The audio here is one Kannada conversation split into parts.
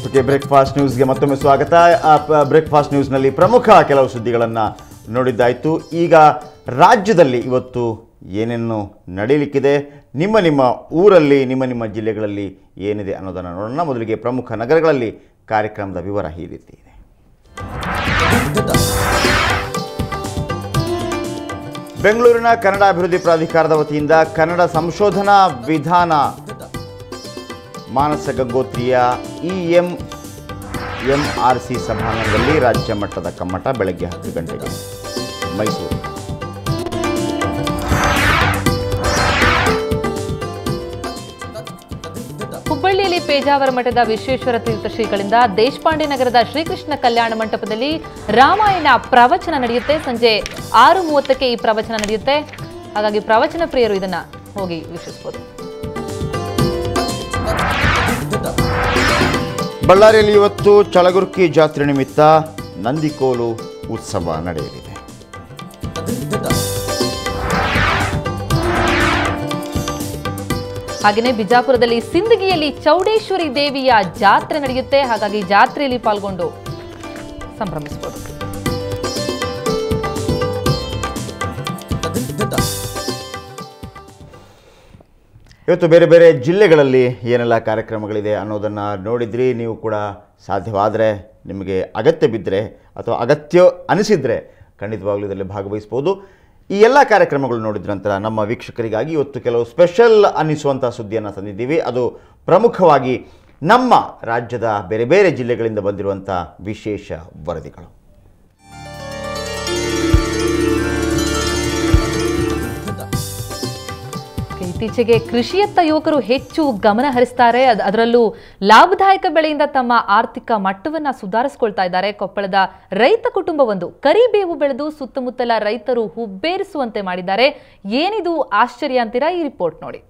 ಓಕೆ, ಬ್ರೇಕ್ಫಾಸ್ಟ್ ನ್ಯೂಸ್ಗೆ ಮತ್ತೊಮ್ಮೆ ಸ್ವಾಗತ. ಬ್ರೇಕ್ಫಾಸ್ಟ್ ನ್ಯೂಸ್ನಲ್ಲಿ ಪ್ರಮುಖ ಕೆಲವು ಸುದ್ದಿಗಳನ್ನು ನೋಡಿದ್ದಾಯಿತು. ಈಗ ರಾಜ್ಯದಲ್ಲಿ ಇವತ್ತು ಏನೇನು ನಡೆಯಲಿಕ್ಕಿದೆ, ನಿಮ್ಮ ಊರಲ್ಲಿ ನಿಮ್ಮ ಜಿಲ್ಲೆಗಳಲ್ಲಿ ಏನಿದೆ ಅನ್ನೋದನ್ನು ನೋಡೋಣ. ಮೊದಲಿಗೆ ಪ್ರಮುಖ ನಗರಗಳಲ್ಲಿ ಕಾರ್ಯಕ್ರಮದ ವಿವರ ಈ ರೀತಿ ಇದೆ. ಬೆಂಗಳೂರಿನ ಕನ್ನಡ ಅಭಿವೃದ್ಧಿ ಪ್ರಾಧಿಕಾರದ ವತಿಯಿಂದ ಕನ್ನಡ ಸಂಶೋಧನಾ ವಿಧಾನ ಮಾನಸ ಗಂಗೋತ್ರಿಯ EMRC ಸಭಾಂಗಣದಲ್ಲಿ ರಾಜ್ಯ ಮಟ್ಟದ ಕಮ್ಮಟ ಬೆಳಗ್ಗೆ 10 ಗಂಟೆಗೆ ಮೈಸೂರು. ಹುಬ್ಬಳ್ಳಿಯಲ್ಲಿ ಪೇಜಾವರ ಮಠದ ವಿಶ್ವೇಶ್ವರ ತೀರ್ಥ ಶ್ರೀಗಳಿಂದ ದೇಶಪಾಂಡೆ ನಗರದ ಶ್ರೀಕೃಷ್ಣ ಕಲ್ಯಾಣ ಮಂಟಪದಲ್ಲಿ ರಾಮಾಯಣ ಪ್ರವಚನ ನಡೆಯುತ್ತೆ. ಸಂಜೆ 6:30ಕ್ಕೆ ಈ ಪ್ರವಚನ ನಡೆಯುತ್ತೆ. ಹಾಗಾಗಿ ಪ್ರವಚನ ಪ್ರಿಯರು ಇದನ್ನ ಹೋಗಿ ವೀಕ್ಷಿಸಬಹುದು. ಬಳ್ಳಾರಿಯಲ್ಲಿ ಇವತ್ತು ಚಳಗುರ್ಕಿ ಜಾತ್ರೆ ನಿಮಿತ್ತ ನಂದಿಕೋಲು ಉತ್ಸವ ನಡೆಯಲಿದೆ. ಹಾಗೆಯೇ ಬಿಜಾಪುರದಲ್ಲಿ ಸಿಂದಗಿಯಲ್ಲಿ ಚೌಡೇಶ್ವರಿ ದೇವಿಯ ಜಾತ್ರೆ ನಡೆಯುತ್ತೆ. ಹಾಗಾಗಿ ಜಾತ್ರೆಯಲ್ಲಿ ಪಾಲ್ಗೊಂಡು ಸಂಭ್ರಮಿಸಬಹುದು. ಇವತ್ತು ಬೇರೆ ಬೇರೆ ಜಿಲ್ಲೆಗಳಲ್ಲಿ ಏನೆಲ್ಲ ಕಾರ್ಯಕ್ರಮಗಳಿದೆ ಅನ್ನೋದನ್ನು ನೋಡಿದ್ರಿ. ನೀವು ಕೂಡ ಸಾಧ್ಯವಾದರೆ, ನಿಮಗೆ ಅಗತ್ಯ ಬಿದ್ದರೆ ಅಥವಾ ಅಗತ್ಯ ಅನಿಸಿದರೆ ಖಂಡಿತವಾಗ್ಲೂ ಇದರಲ್ಲಿ ಭಾಗವಹಿಸ್ಬೋದು. ಈ ಎಲ್ಲ ಕಾರ್ಯಕ್ರಮಗಳು ನೋಡಿದ ನಂತರ ನಮ್ಮ ವೀಕ್ಷಕರಿಗಾಗಿ ಇವತ್ತು ಕೆಲವು ಸ್ಪೆಷಲ್ ಅನ್ನಿಸುವಂಥ ಸುದ್ದಿಯನ್ನು ತಂದಿದ್ದೀವಿ. ಅದು ಪ್ರಮುಖವಾಗಿ ನಮ್ಮ ರಾಜ್ಯದ ಬೇರೆ ಬೇರೆ ಜಿಲ್ಲೆಗಳಿಂದ ಬಂದಿರುವಂಥ ವಿಶೇಷ ವರದಿಗಳು. ಇತ್ತೀಚೆಗೆ ಕೃಷಿಯತ್ತ ಯುವಕರು ಹೆಚ್ಚು ಗಮನ ಹರಿಸ್ತಾರೆ. ಅದರಲ್ಲೂ ಲಾಭದಾಯಕ ಬೆಳೆಯಿಂದ ತಮ್ಮ ಆರ್ಥಿಕ ಮಟ್ಟವನ್ನ ಸುಧಾರಿಸಿಕೊಳ್ತಾ ಇದ್ದಾರೆ. ಕೊಪ್ಪಳದ ರೈತ ಕುಟುಂಬವೊಂದು ಕರಿಬೇವು ಬೆಳೆದು ಸುತ್ತಮುತ್ತಲ ರೈತರು ಹುಬ್ಬೇರಿಸುವಂತೆ ಮಾಡಿದ್ದಾರೆ. ಏನಿದು ಆಶ್ಚರ್ಯ ಅಂತೀರಾ? ಈ ರಿಪೋರ್ಟ್ ನೋಡಿ.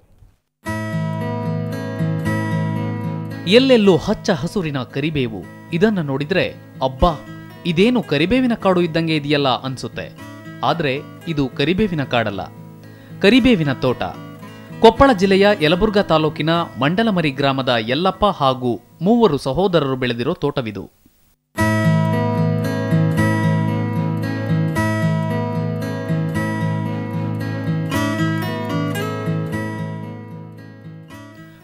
ಎಲ್ಲೆಲ್ಲೂ ಹಚ್ಚ ಹಸುರಿನ ಕರಿಬೇವು. ಇದನ್ನ ನೋಡಿದ್ರೆ ಅಬ್ಬಾ, ಇದೇನು ಕರಿಬೇವಿನ ಕಾಡು ಇದ್ದಂಗೆ ಇದೆಯಲ್ಲ ಅನ್ಸುತ್ತೆ. ಆದ್ರೆ ಇದು ಕರಿಬೇವಿನ ಕಾಡಲ್ಲ, ಕರಿಬೇವಿನ ತೋಟ. ಕೊಪ್ಪಳ ಜಿಲ್ಲೆಯ ಯಲಬುರ್ಗಾ ತಾಲೂಕಿನ ಮಂಡಲಮರಿ ಗ್ರಾಮದ ಯಲ್ಲಪ್ಪ ಹಾಗೂ 3 ಸಹೋದರರು ಬೆಳೆದಿರೋ ತೋಟವಿದು.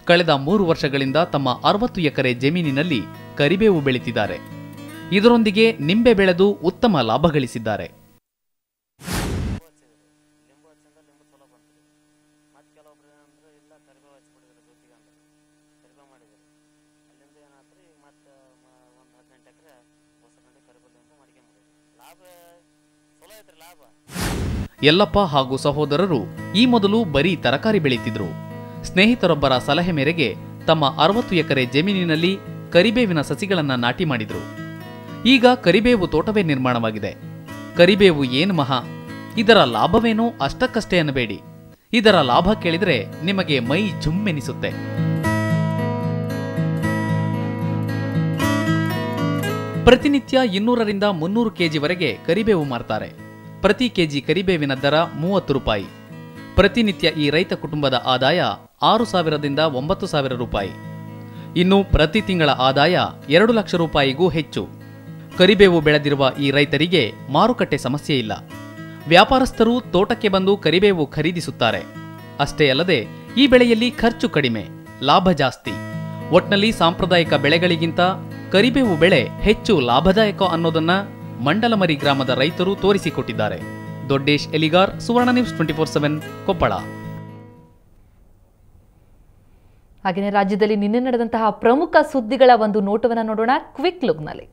ಕಳೆದ 3 ವರ್ಷಗಳಿಂದ ತಮ್ಮ 60 ಎಕರೆ ಜಮೀನಿನಲ್ಲಿ ಕರಿಬೇವು ಬೆಳೆತಿದ್ದಾರೆ. ಇದರೊಂದಿಗೆ ನಿಂಬೆ ಬೆಳೆದು ಉತ್ತಮ ಲಾಭ ಗಳಿಸಿದ್ದಾರೆ. ಯಲ್ಲಪ್ಪ ಹಾಗೂ ಸಹೋದರರು ಈ ಮೊದಲು ಬರೀ ತರಕಾರಿ ಬೆಳೆಯುತ್ತಿದ್ರು. ಸ್ನೇಹಿತರೊಬ್ಬರ ಸಲಹೆ ಮೇರೆಗೆ ತಮ್ಮ 60 ಎಕರೆ ಜಮೀನಿನಲ್ಲಿ ಕರಿಬೇವಿನ ಸಸಿಗಳನ್ನ ನಾಟಿ ಮಾಡಿದ್ರು. ಈಗ ಕರಿಬೇವು ತೋಟವೇ ನಿರ್ಮಾಣವಾಗಿದೆ. ಕರಿಬೇವು ಏನು ಮಹಾ, ಇದರ ಲಾಭವೇನೋ ಅಷ್ಟಕ್ಕಷ್ಟೇ ಅನ್ನಬೇಡಿ. ಇದರ ಲಾಭ ಕೇಳಿದ್ರೆ ನಿಮಗೆ ಮೈ ಜುಮ್ಮೆನಿಸುತ್ತೆ. ಪ್ರತಿನಿತ್ಯ 200ರಿಂದ 300 ಕೆಜಿವರೆಗೆ ಕರಿಬೇವು ಮಾರ್ತಾರೆ. ಪ್ರತಿ ಕೆಜಿ ಕರಿಬೇವಿನ ದರ 30 ರೂಪಾಯಿ. ಪ್ರತಿನಿತ್ಯ ಈ ರೈತ ಕುಟುಂಬದ ಆದಾಯ 6,000ದಿಂದ 9,000 ರೂಪಾಯಿ. ಇನ್ನು ಪ್ರತಿ ತಿಂಗಳ ಆದಾಯ 2 ಲಕ್ಷ ರೂಪಾಯಿಗೂ ಹೆಚ್ಚು. ಕರಿಬೇವು ಬೆಳೆದಿರುವ ಈ ರೈತರಿಗೆ ಮಾರುಕಟ್ಟೆ ಸಮಸ್ಯೆ ಇಲ್ಲ. ವ್ಯಾಪಾರಸ್ಥರು ತೋಟಕ್ಕೆ ಬಂದು ಕರಿಬೇವು ಖರೀದಿಸುತ್ತಾರೆ. ಅಷ್ಟೇ ಅಲ್ಲದೆ ಈ ಬೆಳೆಯಲ್ಲಿ ಖರ್ಚು ಕಡಿಮೆ, ಲಾಭ ಜಾಸ್ತಿ. ಒಟ್ನಲ್ಲಿ ಸಾಂಪ್ರದಾಯಿಕ ಬೆಳೆಗಳಿಗಿಂತ ಕರಿಬೇವು ಬೆಳೆ ಹೆಚ್ಚು ಲಾಭದಾಯಕ ಅನ್ನೋದನ್ನ ಮಂಡಲಮರಿ ಗ್ರಾಮದ ರೈತರು ತೋರಿಸಿಕೊಟ್ಟಿದ್ದಾರೆ. ದೊಡ್ಡೇಶ್ ಎಲಿಗಾರ್, ಸುವರ್ಣ ನ್ಯೂಸ್ 24/7, ಕೊಪ್ಪಳ. ಹಾಗೆಯೇ ರಾಜ್ಯದಲ್ಲಿ ನಿನ್ನೆ ನಡೆದಂತಹ ಪ್ರಮುಖ ಸುದ್ದಿಗಳ ಒಂದು ನೋಟವನ್ನು ನೋಡೋಣ ಕ್ವಿಕ್ ಲುಕ್ನಲ್ಲಿ.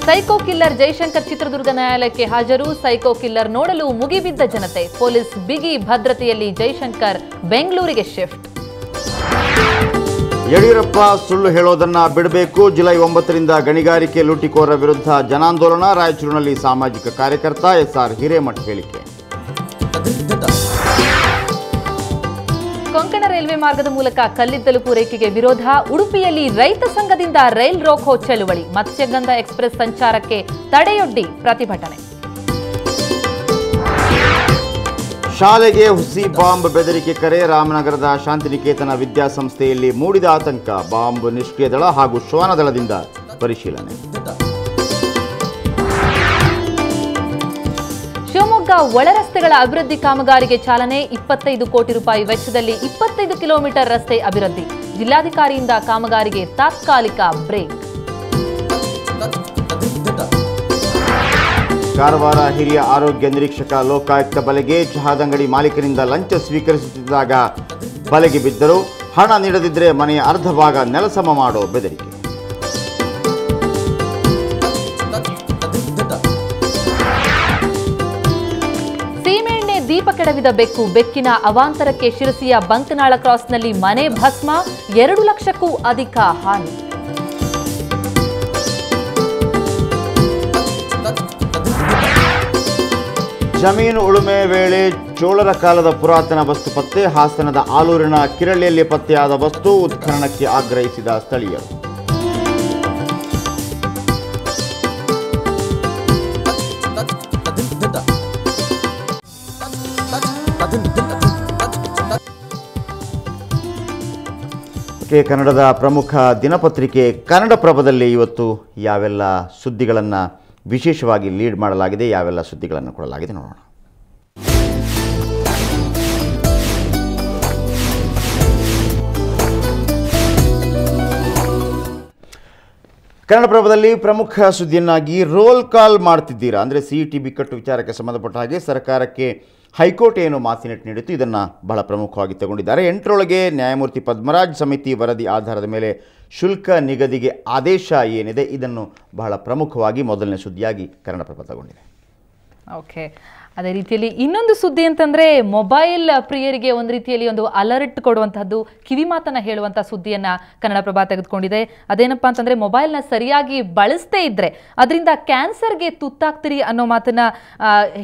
ಸೈಕೋ ಕಿಲ್ಲರ್ ಜೈಶಂಕರ್ ಚಿತ್ರದುರ್ಗ ನ್ಯಾಯಾಲಯಕ್ಕೆ ಹಾಜರು. ಸೈಕೋ ಕಿಲ್ಲರ್ ನೋಡಲು ಮುಗಿಬಿದ್ದ ಜನತೆ. ಪೊಲೀಸ್ ಬಿಗಿ ಭದ್ರತೆಯಲ್ಲಿ ಜೈಶಂಕರ್ ಬೆಂಗಳೂರಿಗೆ ಶಿಫ್ಟ್. ಯಡಿಯೂರಪ್ಪ ಸುಳ್ಳು ಹೇಳೋದನ್ನ ಬಿಡಬೇಕು. ಜುಲೈ 9ರಿಂದ ಗಣಿಗಾರಿಕೆ ಲೂಟಿಕೋರರ ವಿರುದ್ಧ ಜನಾಂದೋಲನ. ರಾಯಚೂರಿನಲ್ಲಿ ಸಾಮಾಜಿಕ ಕಾರ್ಯಕರ್ತ SR ಹಿರೇಮಠ ಹೇಳಿಕೆ. ಕೊಂಕಣ ರೈಲ್ವೆ ಮಾರ್ಗದ ಮೂಲಕ ಕಲ್ಲಿದ್ದಲು ಪೂರೈಕೆಗೆ ವಿರೋಧ. ಉಡುಪಿಯಲ್ಲಿ ರೈತ ಸಂಘದಿಂದ ರೈಲ್ ರೋಕೋ ಚಳುವಳಿ. ಮತ್ಸ್ಯಗಂಧ ಎಕ್ಸ್ಪ್ರೆಸ್ ಸಂಚಾರಕ್ಕೆ ತಡೆಯೊಡ್ಡಿ ಪ್ರತಿಭಟನೆ. ಶಾಲೆಗೆ ಹುಸಿ ಬಾಂಬ್ ಬೆದರಿಕೆ ಕರೆ. ರಾಮನಗರದ ಶಾಂತಿನಿಕೇತನ ವಿದ್ಯಾಸಂಸ್ಥೆಯಲ್ಲಿ ಮೂಡಿದ ಆತಂಕ. ಬಾಂಬ್ ನಿಷ್ಕ್ರಿಯ ದಳ ಹಾಗೂ ಶ್ವಾನದಳದಿಂದ ಪರಿಶೀಲನೆ. ಶಿವಮೊಗ್ಗ ಒಳರಸ್ತೆಗಳ ಅಭಿವೃದ್ಧಿ ಕಾಮಗಾರಿಗೆ ಚಾಲನೆ. 25 ಕೋಟಿ ರೂಪಾಯಿ ವೆಚ್ಚದಲ್ಲಿ 25 ಕಿಲೋಮೀಟರ್ ರಸ್ತೆ ಅಭಿವೃದ್ಧಿ. ಜಿಲ್ಲಾಧಿಕಾರಿಯಿಂದ ಕಾಮಗಾರಿಗೆ ತಾತ್ಕಾಲಿಕ ಬ್ರೇಕ್. ಕಾರವಾರ ಹಿರಿಯ ಆರೋಗ್ಯ ನಿರೀಕ್ಷಕ ಲೋಕಾಯುಕ್ತ ಬಲೆಗೆ. ಚಹಾದಂಗಡಿ ಮಾಲೀಕನಿಂದ ಲಂಚ ಸ್ವೀಕರಿಸುತ್ತಿದ್ದಾಗ ಬಲೆಗೆ ಬಿದ್ದರು. ಹಣ ನೀಡದಿದ್ದರೆ ಮನೆಯ ಅರ್ಧ ಭಾಗ ನೆಲಸಮ ಮಾಡೋ ಬೆದರಿಕೆ. ಸೀಮೆಎಣ್ಣೆ ದೀಪ ಕೆಡವಿದ ಬೆಕ್ಕು. ಬೆಕ್ಕಿನ ಅವಾಂತರಕ್ಕೆ ಶಿರಸಿಯ ಬಂಕನಾಳ ಕ್ರಾಸ್ನಲ್ಲಿ ಮನೆ ಭಸ್ಮ. 2 ಲಕ್ಷಕ್ಕೂ ಅಧಿಕ ಹಾನಿ. ಜಮೀನು ಉಳುಮೆ ವೇಳೆ ಚೋಳರ ಕಾಲದ ಪುರಾತನ ವಸ್ತು ಪತ್ತೆ. ಹಾಸನದ ಆಲೂರಿನ ಕಿರಳಿಯಲ್ಲಿ ಪತ್ತೆಯಾದ ವಸ್ತು ಉತ್ಖನನಕ್ಕೆ ಆಗ್ರಹಿಸಿದ ಸ್ಥಳೀಯರು. ಕನ್ನಡದ ಪ್ರಮುಖ ದಿನಪತ್ರಿಕೆ ಕನ್ನಡಪ್ರಭದಲ್ಲಿ ಇವತ್ತು ಯಾವೆಲ್ಲ ಸುದ್ದಿಗಳನ್ನು ವಿಶೇಷವಾಗಿ ಲೀಡ್ ಮಾಡಲಾಗಿದೆ, ಯಾವೆಲ್ಲ ಸುದ್ದಿಗಳನ್ನು ಕೊಡಲಾಗಿದೆ ನೋಡೋಣ. ಕನ್ನಡಪ್ರಭದಲ್ಲಿ ಪ್ರಮುಖ ಸುದ್ದಿಯನ್ನಾಗಿ ರೋಲ್ ಕಾಲ್ ಮಾಡ್ತಿದ್ದೀರಾ ಅಂದರೆ CET ಬಿಕ್ಕಟ್ಟು ವಿಚಾರಕ್ಕೆ ಸಂಬಂಧಪಟ್ಟ ಹಾಗೆ ಸರ್ಕಾರಕ್ಕೆ ಹೈಕೋರ್ಟ್ ಏನು ಮಾತಿನಟ್ಟು ನೀಡಿತು ಇದನ್ನು ಬಹಳ ಪ್ರಮುಖವಾಗಿ ತಗೊಂಡಿದ್ದಾರೆ. 8ರೊಳಗೆ ನ್ಯಾಯಮೂರ್ತಿ ಪದ್ಮರಾಜ್ ಸಮಿತಿ ವರದಿ ಆಧಾರದ ಮೇಲೆ ಶುಲ್ಕ ನಿಗದಿಗೆ ಆದೇಶ ಏನಿದೆ ಇದನ್ನು ಬಹಳ ಪ್ರಮುಖವಾಗಿ ಮೊದಲನೇ ಸುದ್ದಿಯಾಗಿ ಕನ್ನಡಪ್ರಭ ತಗೊಂಡಿದೆ. ಓಕೆ, ಅದೇ ರೀತಿಯಲ್ಲಿ ಇನ್ನೊಂದು ಸುದ್ದಿ ಅಂತಂದರೆ ಮೊಬೈಲ್ ಪ್ರಿಯರಿಗೆ ಒಂದು ರೀತಿಯಲ್ಲಿ ಒಂದು ಅಲರ್ಟ್ ಕೊಡುವಂಥದ್ದು, ಕಿವಿ ಮಾತನ್ನು ಹೇಳುವಂಥ ಸುದ್ದಿಯನ್ನು ಕನ್ನಡಪ್ರಭ ತೆಗೆದುಕೊಂಡಿದೆ. ಅದೇನಪ್ಪ ಅಂತಂದರೆ ಮೊಬೈಲ್ನ ಸರಿಯಾಗಿ ಬಳಸದೇ ಇದ್ದರೆ ಅದರಿಂದ ಕ್ಯಾನ್ಸರ್ಗೆ ತುತ್ತಾಗ್ತೀರಿ ಅನ್ನೋ ಮಾತನ್ನು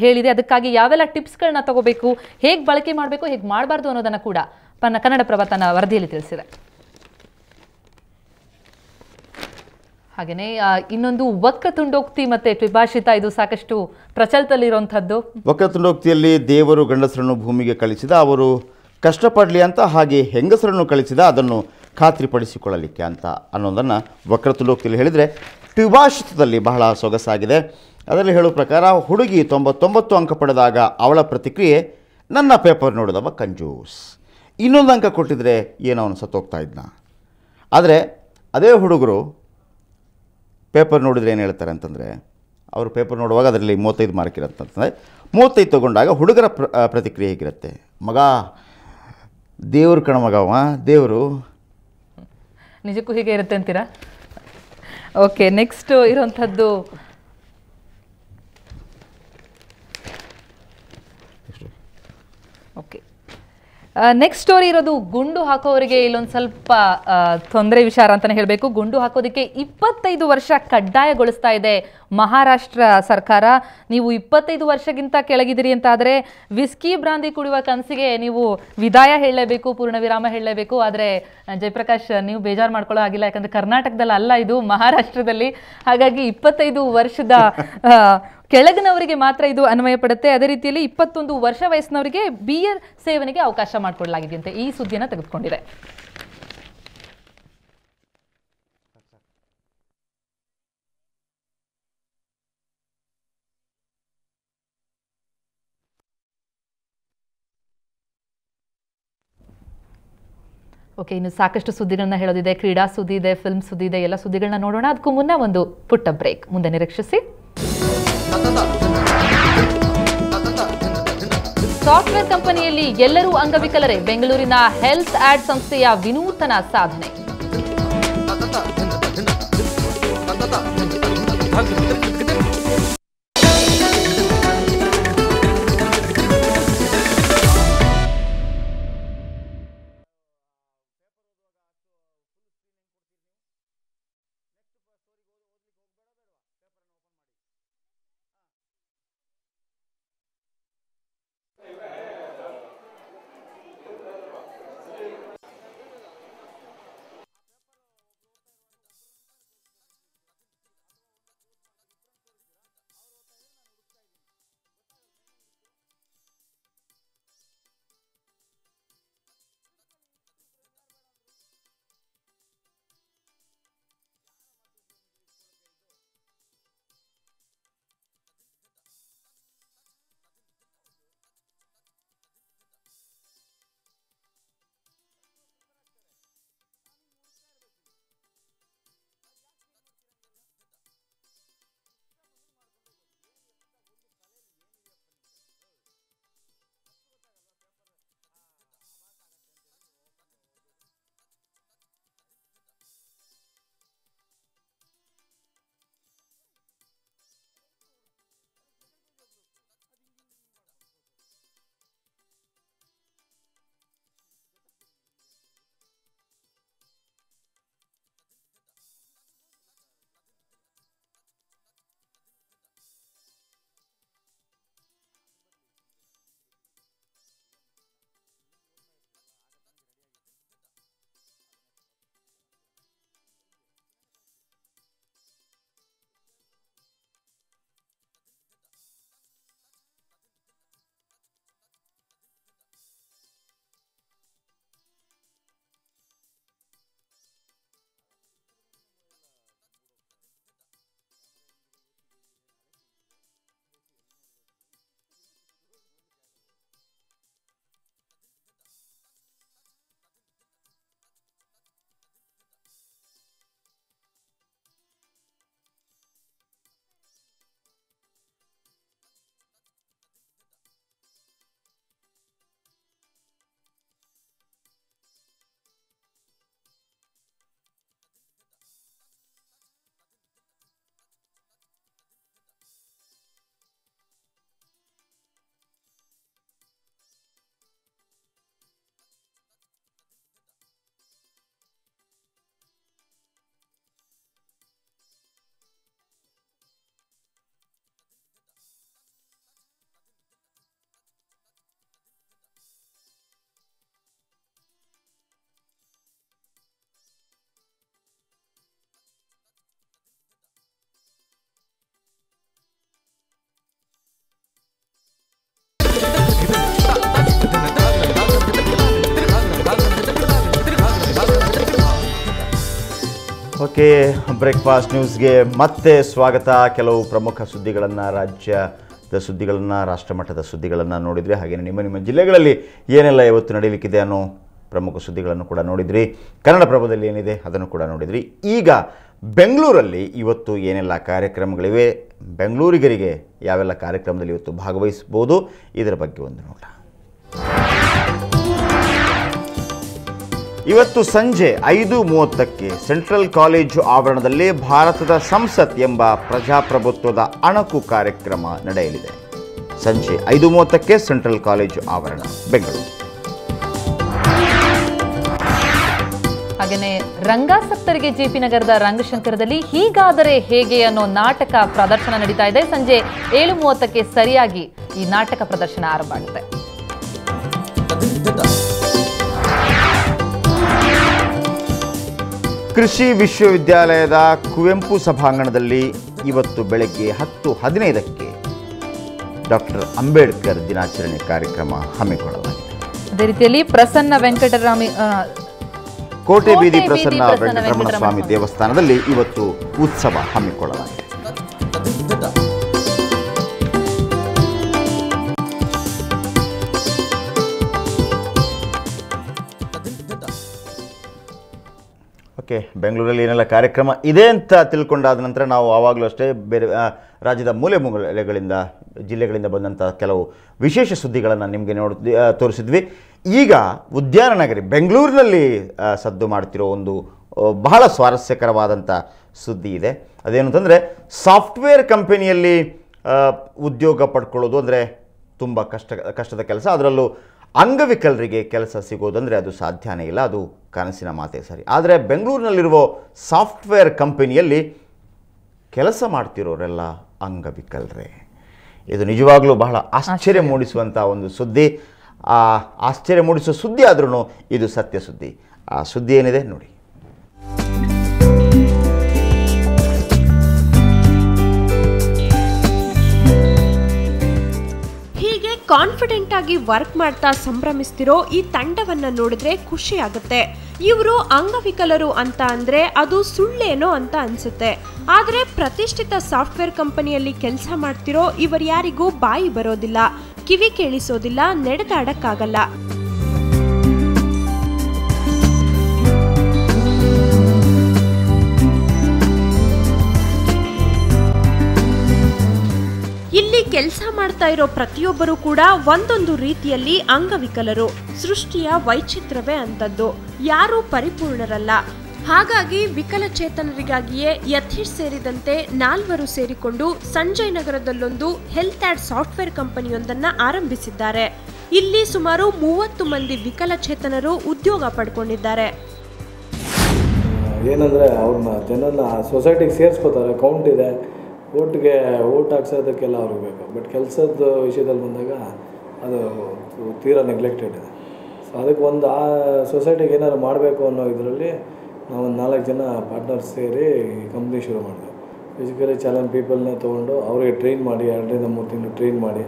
ಹೇಳಿದೆ. ಅದಕ್ಕಾಗಿ ಯಾವೆಲ್ಲ ಟಿಪ್ಸ್ಗಳನ್ನ ತಗೋಬೇಕು, ಹೇಗೆ ಬಳಕೆ ಮಾಡಬೇಕು, ಹೇಗೆ ಮಾಡಬಾರ್ದು ಅನ್ನೋದನ್ನು ಕೂಡ ಕನ್ನಡಪ್ರಭ ತನ್ನ ವರದಿಯಲ್ಲಿ ತಿಳಿಸಿದೆ. ಹಾಗೆಯೇ ಇನ್ನೊಂದು ವಕ್ರತುಂಡೋಕ್ತಿ ಮತ್ತು ತ್ರಿಭಾಷಿತ, ಇದು ಸಾಕಷ್ಟು ಪ್ರಚಲಿತದಲ್ಲಿರುವಂಥದ್ದು. ವಕ್ರತುಂಡೋಕ್ತಿಯಲ್ಲಿ ದೇವರು ಗಂಡಸರನ್ನು ಭೂಮಿಗೆ ಕಳಿಸಿದ, ಅವರು ಕಷ್ಟಪಡಲಿ ಅಂತ, ಹಾಗೆ ಹೆಂಗಸರನ್ನು ಕಳಿಸಿದ ಅದನ್ನು ಖಾತ್ರಿಪಡಿಸಿಕೊಳ್ಳಲಿಕ್ಕೆ ಅಂತ ಅನ್ನೋದನ್ನು ವಕ್ರತುಂಡೋಕ್ತಿಯಲ್ಲಿ ಹೇಳಿದರೆ, ತ್ರಿಭಾಷಿತದಲ್ಲಿ ಬಹಳ ಸೊಗಸಾಗಿದೆ. ಅದರಲ್ಲಿ ಹೇಳುವ ಪ್ರಕಾರ ಹುಡುಗಿ 99 ಅಂಕ ಪಡೆದಾಗ ಅವಳ ಪ್ರತಿಕ್ರಿಯೆ, ನನ್ನ ಪೇಪರ್ ನೋಡಿದವ ಕಂಜೂಸ್. ಇನ್ನೊಂದು ಅಂಕ ಕೊಟ್ಟಿದ್ರೆ ಏನೋ ಅವನು ಸತ್ತೋಗ್ತಾ ಇದ್ನ. ಆದರೆ ಅದೇ ಹುಡುಗರು ಪೇಪರ್ ನೋಡಿದರೆ ಏನು ಹೇಳ್ತಾರೆ ಅಂತಂದರೆ, ಅವರು ಪೇಪರ್ ನೋಡುವಾಗ ಅದರಲ್ಲಿ 35 ಮಾರ್ಕ್ ಇರುತ್ತೆ ಅಂತಂದರೆ 35 ತೊಗೊಂಡಾಗ ಹುಡುಗರ ಪ್ರತಿಕ್ರಿಯೆ ಹೇಗಿರುತ್ತೆ, ಮಗ ದೇವ್ರ ಕಣ ಮಗವ ದೇವರು. ನಿಜಕ್ಕೂ ಹೀಗೆ ಇರುತ್ತೆ ಅಂತೀರಾ? ಓಕೆ, ನೆಕ್ಸ್ಟ್ ಇರುವಂಥದ್ದು ಓಕೆ ನೆಕ್ಸ್ಟ್ ಸ್ಟೋರಿ ಇರೋದು ಗುಂಡು ಹಾಕೋರಿಗೆ ಇಲ್ಲೊಂದು ಸ್ವಲ್ಪ ತೊಂದರೆ ವಿಚಾರ ಅಂತಲೇ ಹೇಳಬೇಕು. ಗುಂಡು ಹಾಕೋದಕ್ಕೆ 25 ವರ್ಷ ಕಡ್ಡಾಯಗೊಳಿಸ್ತಾ ಇದೆ ಮಹಾರಾಷ್ಟ್ರ ಸರ್ಕಾರ. ನೀವು 25 ವರ್ಷಕ್ಕಿಂತ ಕೆಳಗಿದ್ದೀರಿ ಅಂತ ಆದರೆ ವಿಸ್ಕಿ ಬ್ರಾಂದಿ ಕುಡಿಯುವ ಕನಸಿಗೆ ನೀವು ವಿದಾಯ ಹೇಳಲೇಬೇಕು, ಪೂರ್ಣ ವಿರಾಮ ಹೇಳಲೇಬೇಕು. ಆದರೆ ಜಯಪ್ರಕಾಶ್, ನೀವು ಬೇಜಾರು ಮಾಡ್ಕೊಳ್ಳೋ ಆಗಿಲ್ಲ, ಯಾಕಂದರೆ ಕರ್ನಾಟಕದಲ್ಲಿ ಅಲ್ಲ, ಇದು ಮಹಾರಾಷ್ಟ್ರದಲ್ಲಿ. ಹಾಗಾಗಿ 25 ವರ್ಷದ ಕೆಳಗಿನವರಿಗೆ ಮಾತ್ರ ಇದು ಅನ್ವಯ ಪಡುತ್ತೆ. ಅದೇ ರೀತಿಯಲ್ಲಿ 21 ವರ್ಷ ವಯಸ್ಸಿನವರಿಗೆ ಬಿಯರ್ ಸೇವನೆಗೆ ಅವಕಾಶ ಮಾಡಿಕೊಡಲಾಗಿದೆಯಂತೆ. ಈ ಸುದ್ದಿಯನ್ನು ತೆಗೆದುಕೊಂಡಿದೆ. ಓಕೆ, ಇನ್ನು ಸಾಕಷ್ಟು ಸುದ್ದಿಗಳನ್ನ ಹೇಳೋದಿದೆ. ಕ್ರೀಡಾ ಸುದ್ದಿ ಇದೆ, ಫಿಲ್ಮ್ ಸುದ್ದಿ ಇದೆ, ಎಲ್ಲ ಸುದ್ದಿಗಳನ್ನ ನೋಡೋಣ. ಅದಕ್ಕೂ ಮುನ್ನ ಒಂದು ಪುಟ್ಟ ಬ್ರೇಕ್. ಮುಂದೆ ನಿರೀಕ್ಷಿಸಿ. ಸಾಫ್ಟ್ವೇರ್ ಕಂಪನಿಯಲ್ಲಿ ಎಲ್ಲರೂ ಅಂಗವಿಕಲರೇ. ಬೆಂಗಳೂರಿನ ಹೆಲ್ತ್ ಆಡ್ ಸಂಸ್ಥೆಯ ವಿನೂತನ ಸಾಧನೆ. ಓಕೆ, ಬ್ರೇಕ್ಫಾಸ್ಟ್ ನ್ಯೂಸ್ಗೆ ಮತ್ತೆ ಸ್ವಾಗತ. ಕೆಲವು ಪ್ರಮುಖ ಸುದ್ದಿಗಳನ್ನು, ರಾಜ್ಯದ ಸುದ್ದಿಗಳನ್ನು, ರಾಷ್ಟ್ರಮಟ್ಟದ ಸುದ್ದಿಗಳನ್ನು ನೋಡಿದ್ರಿ. ಹಾಗೆಯೇ ನಿಮ್ಮ ಜಿಲ್ಲೆಗಳಲ್ಲಿ ಏನೆಲ್ಲ ಇವತ್ತು ನಡೆಯಲಿಕ್ಕಿದೆ ಅನ್ನೋ ಪ್ರಮುಖ ಸುದ್ದಿಗಳನ್ನು ಕೂಡ ನೋಡಿದ್ರಿ. ಕನ್ನಡಪ್ರಭದಲ್ಲಿ ಏನಿದೆ ಅದನ್ನು ಕೂಡ ನೋಡಿದ್ರಿ. ಈಗ ಬೆಂಗಳೂರಲ್ಲಿ ಇವತ್ತು ಏನೆಲ್ಲ ಕಾರ್ಯಕ್ರಮಗಳಿವೆ, ಬೆಂಗಳೂರಿಗರಿಗೆ ಯಾವೆಲ್ಲ ಕಾರ್ಯಕ್ರಮದಲ್ಲಿ ಇವತ್ತು ಭಾಗವಹಿಸ್ಬೋದು, ಇದರ ಬಗ್ಗೆ ಒಂದು ನೋಡ. ಇವತ್ತು ಸಂಜೆ 5:30ಕ್ಕೆ ಸೆಂಟ್ರಲ್ ಕಾಲೇಜು ಆವರಣದಲ್ಲಿ ಭಾರತದ ಸಂಸತ್ ಎಂಬ ಪ್ರಜಾಪ್ರಭುತ್ವದ ಅಣಕು ಕಾರ್ಯಕ್ರಮ ನಡೆಯಲಿದೆ. ಸಂಜೆ 5:30ಕ್ಕೆ ಸೆಂಟ್ರಲ್ ಕಾಲೇಜು ಆವರಣ, ಬೆಂಗಳೂರು. ಹಾಗೆಯೇ ರಂಗಾಸಕ್ತರಿಗೆ ಜೆಪಿ ನಗರದ ರಂಗಶಂಕರದಲ್ಲಿ ಹೀಗಾದರೆ ಹೇಗೆ ಅನ್ನೋ ನಾಟಕ ಪ್ರದರ್ಶನ ನಡೀತಾ ಇದೆ. ಸಂಜೆ 7:30ಕ್ಕೆ ಸರಿಯಾಗಿ ಈ ನಾಟಕ ಪ್ರದರ್ಶನ ಆರಂಭ ಆಗುತ್ತೆ. ಕೃಷಿ ವಿಶ್ವವಿದ್ಯಾಲಯದ ಕುವೆಂಪು ಸಭಾಂಗಣದಲ್ಲಿ ಇವತ್ತು ಬೆಳಗ್ಗೆ 10:15ಕ್ಕೆ ಡಾಕ್ಟರ್ ಅಂಬೇಡ್ಕರ್ ದಿನಾಚರಣೆ ಕಾರ್ಯಕ್ರಮ ಹಮ್ಮಿಕೊಳ್ಳಲಾಗಿದೆ. ಅದೇ ರೀತಿಯಲ್ಲಿ ಪ್ರಸನ್ನ ವೆಂಕಟರಾಮಿ ಕೋಟೆ ಬೀದಿ ಪ್ರಸನ್ನ ವೆಂಕಟರಮಣ ಸ್ವಾಮಿ ದೇವಸ್ಥಾನದಲ್ಲಿ ಇವತ್ತು ಉತ್ಸವ ಹಮ್ಮಿಕೊಳ್ಳಲಾಗಿದೆ. ಓಕೆ, ಬೆಂಗಳೂರಲ್ಲಿ ಏನೆಲ್ಲ ಕಾರ್ಯಕ್ರಮ ಇದೆ ಅಂತ ತಿಳ್ಕೊಂಡಾದ ನಂತರ ನಾವು ಆವಾಗಲೂ ಅಷ್ಟೇ ಬೇರೆ ರಾಜ್ಯದ ಮೂಲೆಗಳಿಂದ ಜಿಲ್ಲೆಗಳಿಂದ ಬಂದಂಥ ಕೆಲವು ವಿಶೇಷ ಸುದ್ದಿಗಳನ್ನು ನಿಮಗೆ ತೋರಿಸಿದ್ವಿ. ಈಗ ಉದ್ಯಾನ ನಗರಿ ಬೆಂಗಳೂರಿನಲ್ಲಿ ಸದ್ದು ಮಾಡ್ತಿರೋ ಒಂದು ಬಹಳ ಸ್ವಾರಸ್ಯಕರವಾದಂಥ ಸುದ್ದಿ ಇದೆ. ಅದೇನು ಅಂತಂದರೆ, ಸಾಫ್ಟ್ವೇರ್ ಕಂಪನಿಯಲ್ಲಿ ಉದ್ಯೋಗ ಪಡ್ಕೊಳ್ಳೋದು ಅಂದರೆ ತುಂಬ ಕಷ್ಟದ ಕೆಲಸ. ಅದರಲ್ಲೂ ಅಂಗವಿಕಲರಿಗೆ ಕೆಲಸ ಸಿಗೋದಂದರೆ ಅದು ಸಾಧ್ಯನೇ ಇಲ್ಲ, ಅದು ಕನಸಿನ ಮಾತೇ ಸರಿ. ಆದರೆ ಬೆಂಗಳೂರಿನಲ್ಲಿರುವ ಸಾಫ್ಟ್ವೇರ್ ಕಂಪನಿಯಲ್ಲಿ ಕೆಲಸ ಮಾಡ್ತಿರೋರೆಲ್ಲ ಅಂಗವಿಕಲರೇ. ಇದು ನಿಜವಾಗ್ಲೂ ಬಹಳ ಆಶ್ಚರ್ಯ ಮೂಡಿಸುವಂಥ ಒಂದು ಸುದ್ದಿ. ಆಶ್ಚರ್ಯ ಮೂಡಿಸುವ ಸುದ್ದಿ ಆದ್ರೂ ಇದು ಸತ್ಯ ಸುದ್ದಿ. ಆ ಸುದ್ದಿ ಏನಿದೆ ನೋಡಿ. ಕಾನ್ಫಿಡೆಂಟ್ ಆಗಿ ವರ್ಕ್ ಮಾಡ್ತಾ ಸಂಭ್ರಮಿಸ್ತಿರೋ ಈ ತಂಡವನ್ನ ನೋಡಿದ್ರೆ ಖುಷಿ ಆಗುತ್ತೆ. ಇವರು ಅಂಗವಿಕಲರು ಅಂತ ಅಂದ್ರೆ ಅದು ಸುಳ್ಳೇನೋ ಅಂತ ಅನ್ಸುತ್ತೆ. ಆದ್ರೆ ಪ್ರತಿಷ್ಠಿತ ಸಾಫ್ಟ್ವೇರ್ ಕಂಪನಿಯಲ್ಲಿ ಕೆಲಸ ಮಾಡ್ತಿರೋ ಇವರ್ಯಾರಿಗೂ ಬಾಯಿ ಬರೋದಿಲ್ಲ, ಕಿವಿ ಕೇಳಿಸೋದಿಲ್ಲ, ನಡೆದಾಡಕ್ಕಾಗಲ್ಲ. ಇಲ್ಲಿ ಕೆಲಸ ಮಾಡ್ತಾ ಇರೋ ಪ್ರತಿಯೊಬ್ಬರು ಕೂಡ ಒಂದೊಂದು ರೀತಿಯಲ್ಲಿ ಅಂಗವಿಕಲರು. ಸೃಷ್ಟಿಯ ವೈಚಿತ್ರವೇ ಅಂತದ್ದು, ಯಾರೂ ಪರಿಪೂರ್ಣರಲ್ಲ. ಹಾಗಾಗಿ ವಿಕಲಚೇತನರಿಗಾಗಿಯೇ ಯಥೀಶ್ ಸೇರಿದಂತೆ 4 ಸೇರಿಕೊಂಡು ಸಂಜಯ್ ನಗರದಲ್ಲೊಂದು ಹೆಲ್ತ್ ಆ್ಯಡ್ ಸಾಫ್ಟ್ವೇರ್ ಕಂಪನಿಯೊಂದನ್ನ ಆರಂಭಿಸಿದ್ದಾರೆ. ಇಲ್ಲಿ ಸುಮಾರು 30 ಮಂದಿ ವಿಕಲಚೇತನರು ಉದ್ಯೋಗ ಪಡ್ಕೊಂಡಿದ್ದಾರೆ. ಏನಂದರೆ ಅವ್ರನ್ನ ಜನನ ಸೊಸೈಟಿಗೆ ಸೇರಿಸ್ಕೋತಾರೆ, ಕೌಂಟ್ ಇದೆ, ಓಟ್ಗೆ ಓಟ್ ಹಾಕ್ಸೋದಕ್ಕೆಲ್ಲ ಅವ್ರಿಗೆ ಬೇಕು. ಬಟ್ ಕೆಲಸದ ವಿಷಯದಲ್ಲಿ ಬಂದಾಗ ಅದು ತೀರಾ ನೆಗ್ಲೆಕ್ಟೆಡ್ ಇದೆ. ಸೊ ಅದಕ್ಕೆ ಒಂದು ಆ ಸೊಸೈಟಿಗೆ ಏನಾದ್ರು ಮಾಡಬೇಕು ಅನ್ನೋ ಇದರಲ್ಲಿ ನಾವೊಂದು 4 ಜನ ಪಾರ್ಟ್ನರ್ಸ್ ಸೇರಿ ಕಂಪ್ನಿ ಶುರು ಮಾಡಿದ್ವಿ. ಫಿಸಿಕಲಿ ಚಾಲೆಂಜ್ ಪೀಪಲ್ನ ತೊಗೊಂಡು ಅವರಿಗೆ ಟ್ರೈನ್ ಮಾಡಿ 2 ರಿಂದ 3 ತಿಂಗಳು ಟ್ರೈನ್ ಮಾಡಿ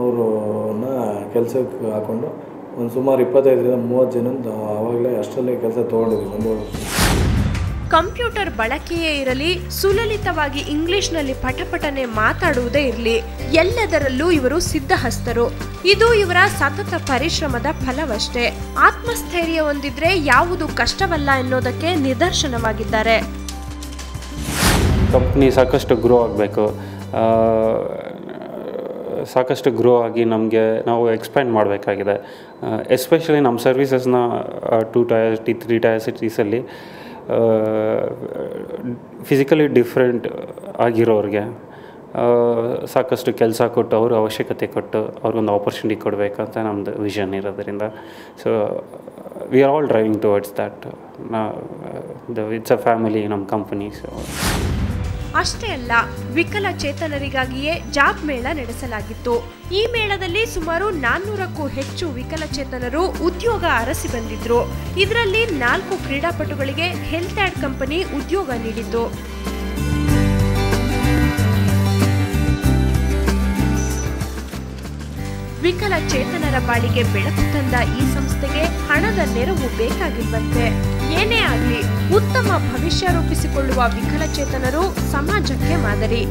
ಅವ್ರನ್ನ ಕೆಲಸಕ್ಕೆ ಹಾಕ್ಕೊಂಡು ಒಂದು ಸುಮಾರು 25 ರಿಂದ 30 ಜನದ ಆವಾಗಲೇ ಅಷ್ಟರಲ್ಲೇ ಕೆಲಸ ತೊಗೊಂಡಿದ್ವಿ 1 ವರ್ಷ. ಕಂಪ್ಯೂಟರ್ ಬಳಕೆಯೇ ಇರಲಿ, ಸುಲಲಿತವಾಗಿ ಇಂಗ್ಲಿಷ್ನಲ್ಲಿ ಪಟಪಟನೆ ಮಾತಾಡುವುದೇ ಇರಲಿ, ಎಲ್ಲದರಲ್ಲೂ ಇವರು ಸಿದ್ಧಹಸ್ತರು. ಇದು ಇವರ ಸತತ ಪರಿಶ್ರಮದ ಫಲವಷ್ಟೇ. ಆತ್ಮಸ್ಥೈರ್ಯ ಹೊಂದಿದ್ರೆ ಯಾವುದು ಕಷ್ಟವಲ್ಲ ಎನ್ನುವುದಕ್ಕೆ ನಿದರ್ಶನವಾಗಿದ್ದಾರೆ. ಕಂಪ್ನಿ ಸಾಕಷ್ಟು ಗ್ರೋ ಆಗಬೇಕು, ಸಾಕಷ್ಟು ಗ್ರೋ ಆಗಿ ನಾವು ಎಕ್ಸ್ಪ್ಯಾಂಡ್ ಮಾಡಬೇಕಾಗಿದೆ. ಎಸ್ಪೆಷಲಿ ನಮ್ಮ ಸರ್ವಿಸಸ್ನ 2 ಟೈರ್ 3 ಟೈರ್ ಸಿಟೀಸಲ್ಲಿ ಫಿಸಿಕಲಿ ಡಿಫ್ರೆಂಟ್ ಆಗಿರೋರಿಗೆ ಸಾಕಷ್ಟು ಕೆಲಸ ಕೊಟ್ಟು ಅವ್ರ ಅವಶ್ಯಕತೆ ಕೊಟ್ಟು ಅವ್ರಿಗೊಂದು ಆಪರ್ಚುನಿಟಿ ಕೊಡಬೇಕಂತ ನಮ್ಮದು ವಿಷನ್ ಇರೋದ್ರಿಂದ so we are all driving towards that. It's a family ನಮ್ಮ ಕಂಪನಿ. ಸೊ ಅಷ್ಟೇ ಅಲ್ಲ, ವಿಕಲಚೇತನರಿಗಾಗಿಯೇ ಜಾಬ್ ಮೇಳ ನಡೆಸಲಾಗಿತ್ತು. ಈ ಮೇಳದಲ್ಲಿ ಸುಮಾರು 400ಕ್ಕೂ ಹೆಚ್ಚು ವಿಕಲಚೇತನರು ಉದ್ಯೋಗ ಅರಸಿ ಬಂದಿದ್ರು. ಇದರಲ್ಲಿ 4 ಕ್ರೀಡಾಪಟುಗಳಿಗೆ ಹೆಲ್ತ್ ಆ್ಯಡ್ ಕಂಪನಿ ಉದ್ಯೋಗ ನೀಡಿತು. ವಿಕಲಚೇತನರ ಬಾಳಿಗೆ ಬೆಳಕು ತಂದ ಈ ಸಂಸ್ಥೆಗೆ ಹಣದ ನೆರವು ಬೇಕಾಗಿಲ್ವಂತೆ. ಏನೇ ಆಗಲಿ ಉತ್ತಮ ಭವಿಷ್ಯ ರೂಪಿಸಿಕೊಳ್ಳುವ ವಿಕಲಚೇತನರು ಸಮಾಜಕ್ಕೆ ಮಾದರಿ.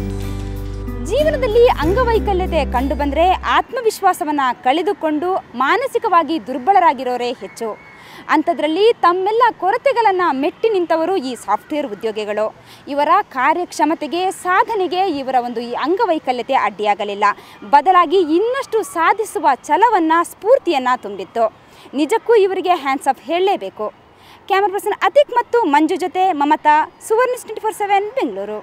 ಜೀವನದಲ್ಲಿ ಅಂಗವೈಕಲ್ಯತೆ ಕಂಡುಬಂದರೆ ಆತ್ಮವಿಶ್ವಾಸವನ್ನು ಕಳೆದುಕೊಂಡು ಮಾನಸಿಕವಾಗಿ ದುರ್ಬಲರಾಗಿರೋರೇ ಹೆಚ್ಚು. ಅಂಥದ್ರಲ್ಲಿ ತಮ್ಮೆಲ್ಲ ಕೊರತೆಗಳನ್ನು ಮೆಟ್ಟಿ ನಿಂತವರು ಈ ಸಾಫ್ಟ್ವೇರ್ ಉದ್ಯೋಗಿಗಳು. ಇವರ ಕಾರ್ಯಕ್ಷಮತೆಗೆ ಸಾಧನೆಗೆ ಇವರ ಈ ಅಂಗವೈಕಲ್ಯತೆ ಅಡ್ಡಿಯಾಗಲಿಲ್ಲ, ಬದಲಾಗಿ ಇನ್ನಷ್ಟು ಸಾಧಿಸುವ ಛಲವನ್ನು ಸ್ಫೂರ್ತಿಯನ್ನು ತುಂಬಿತ್ತು. ನಿಜಕ್ಕೂ ಇವರಿಗೆ ಹ್ಯಾಂಡ್ಸ್ ಆಫ್ ಹೇಳಲೇಬೇಕು. ಕ್ಯಾಮರಾ ಪರ್ಸನ್ ಅತಿಕ್ ಮತ್ತು ಮಂಜು ಜೊತೆ ಮಮತಾ, ಸುವರ್ಣ 24/7 ಬೆಂಗಳೂರು.